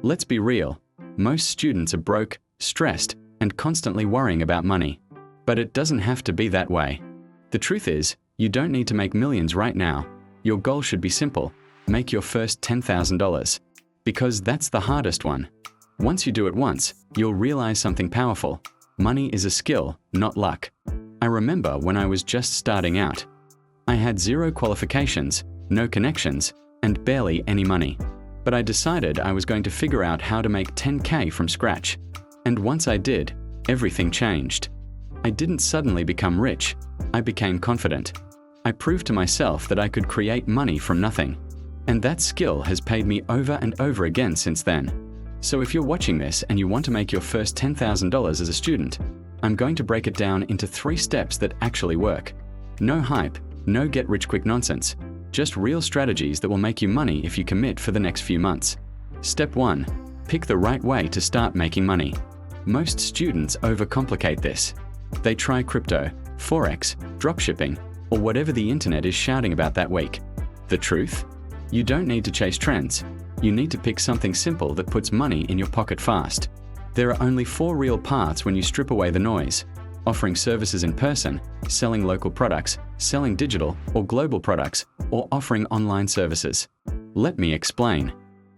Let's be real. Most students are broke, stressed, and constantly worrying about money. But it doesn't have to be that way. The truth is, you don't need to make millions right now. Your goal should be simple. Make your first $10,000. Because that's the hardest one. Once you do it once, you'll realize something powerful. Money is a skill, not luck. I remember when I was just starting out. I had 0 qualifications, no connections, and barely any money. But I decided I was going to figure out how to make 10K from scratch. And once I did, everything changed. I didn't suddenly become rich. I became confident. I proved to myself that I could create money from nothing. And that skill has paid me over and over again since then. So if you're watching this and you want to make your first $10,000 as a student, I'm going to break it down into 3 steps that actually work. No hype, no get-rich-quick nonsense. Just real strategies that will make you money if you commit for the next few months. Step 1. Pick the right way to start making money. Most students overcomplicate this. They try crypto, forex, dropshipping, or whatever the internet is shouting about that week. The truth? You don't need to chase trends. You need to pick something simple that puts money in your pocket fast. There are only 4 real paths when you strip away the noise: offering services in person, selling local products, selling digital or global products, or offering online services. Let me explain.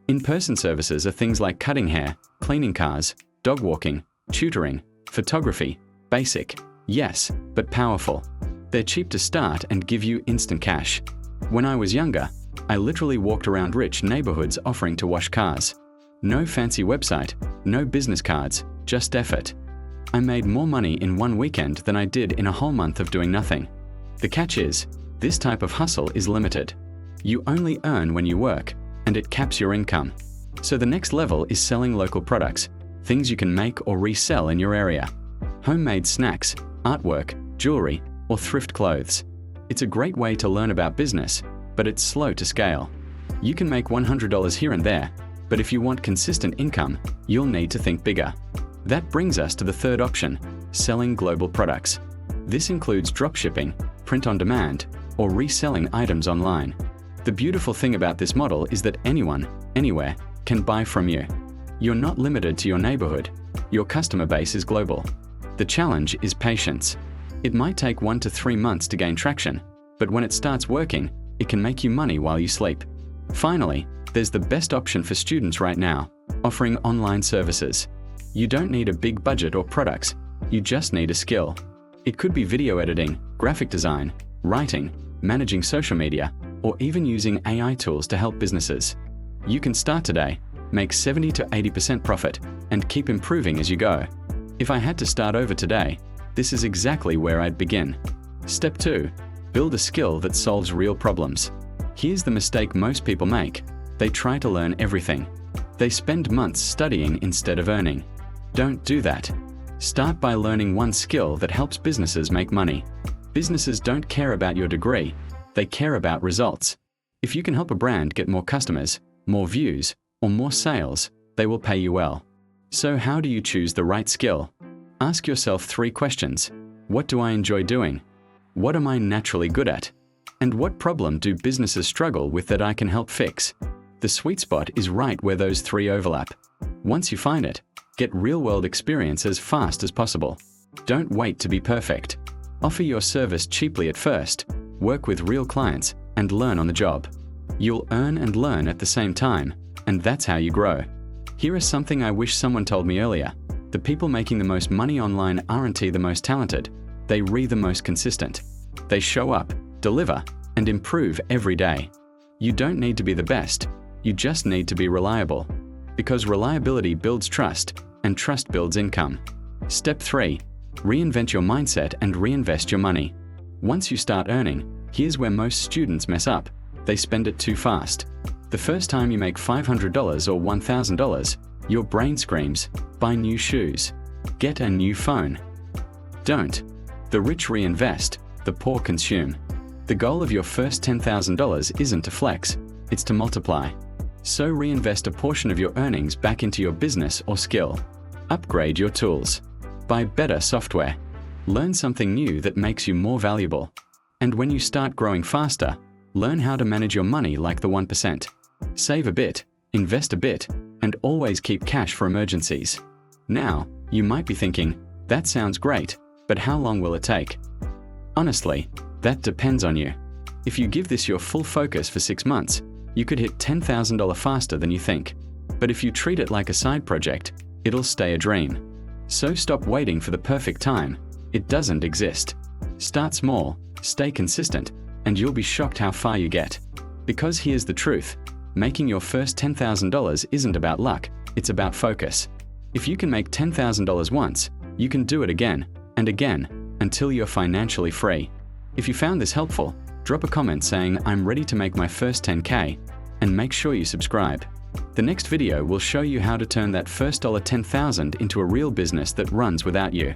In-person services are things like cutting hair, cleaning cars, dog walking, tutoring, photography. Basic, yes, but powerful. They're cheap to start and give you instant cash. When I was younger, I literally walked around rich neighborhoods offering to wash cars. No fancy website, no business cards, just effort. I made more money in one weekend than I did in a whole month of doing nothing. The catch is, this type of hustle is limited. You only earn when you work, and it caps your income. So the next level is selling local products, things you can make or resell in your area. Homemade snacks, artwork, jewelry, or thrift clothes. It's a great way to learn about business, but it's slow to scale. You can make $100 here and there, but if you want consistent income, you'll need to think bigger. That brings us to the third option, selling global products. This includes dropshipping, print on demand, or reselling items online. The beautiful thing about this model is that anyone, anywhere, can buy from you. You're not limited to your neighborhood. Your customer base is global. The challenge is patience. It might take 1 to 3 months to gain traction, but when it starts working, it can make you money while you sleep. Finally, there's the best option for students right now, offering online services. You don't need a big budget or products, you just need a skill. It could be video editing, graphic design, writing, managing social media, or even using AI tools to help businesses. You can start today, make 70 to 80% profit, and keep improving as you go. If I had to start over today, this is exactly where I'd begin. Step 2. Build a skill that solves real problems. Here's the mistake most people make. They try to learn everything. They spend months studying instead of earning. Don't do that. Start by learning one skill that helps businesses make money. Businesses don't care about your degree, they care about results. If you can help a brand get more customers, more views, or more sales, they will pay you well. So how do you choose the right skill? Ask yourself 3 questions. What do I enjoy doing? What am I naturally good at? And what problem do businesses struggle with that I can help fix? The sweet spot is right where those 3 overlap. Once you find it, get real-world experience as fast as possible. Don't wait to be perfect. Offer your service cheaply at first, work with real clients, and learn on the job. You'll earn and learn at the same time, and that's how you grow. Here is something I wish someone told me earlier. The people making the most money online aren't the most talented. They are the most consistent. They show up, deliver, and improve every day. You don't need to be the best. You just need to be reliable. Because reliability builds trust, and trust builds income. Step 3. Reinvent your mindset and reinvest your money. Once you start earning, here's where most students mess up. They spend it too fast. The first time you make $500 or $1,000, your brain screams, buy new shoes, get a new phone. Don't. The rich reinvest, the poor consume. The goal of your first $10,000 isn't to flex, it's to multiply. So reinvest a portion of your earnings back into your business or skill. Upgrade your tools. Buy better software. Learn something new that makes you more valuable. And when you start growing faster, learn how to manage your money like the 1%. Save a bit, invest a bit, and always keep cash for emergencies. Now, you might be thinking, that sounds great, but how long will it take? Honestly, that depends on you. If you give this your full focus for 6 months, you could hit $10,000 faster than you think. But if you treat it like a side project, it'll stay a dream. So stop waiting for the perfect time. It doesn't exist. Start small, stay consistent, and you'll be shocked how far you get. Because here's the truth, making your first $10,000 isn't about luck, it's about focus. If you can make $10,000 once, you can do it again and again until you're financially free. If you found this helpful, drop a comment saying I'm ready to make my first 10K, and make sure you subscribe. The next video will show you how to turn that first $10,000 into a real business that runs without you.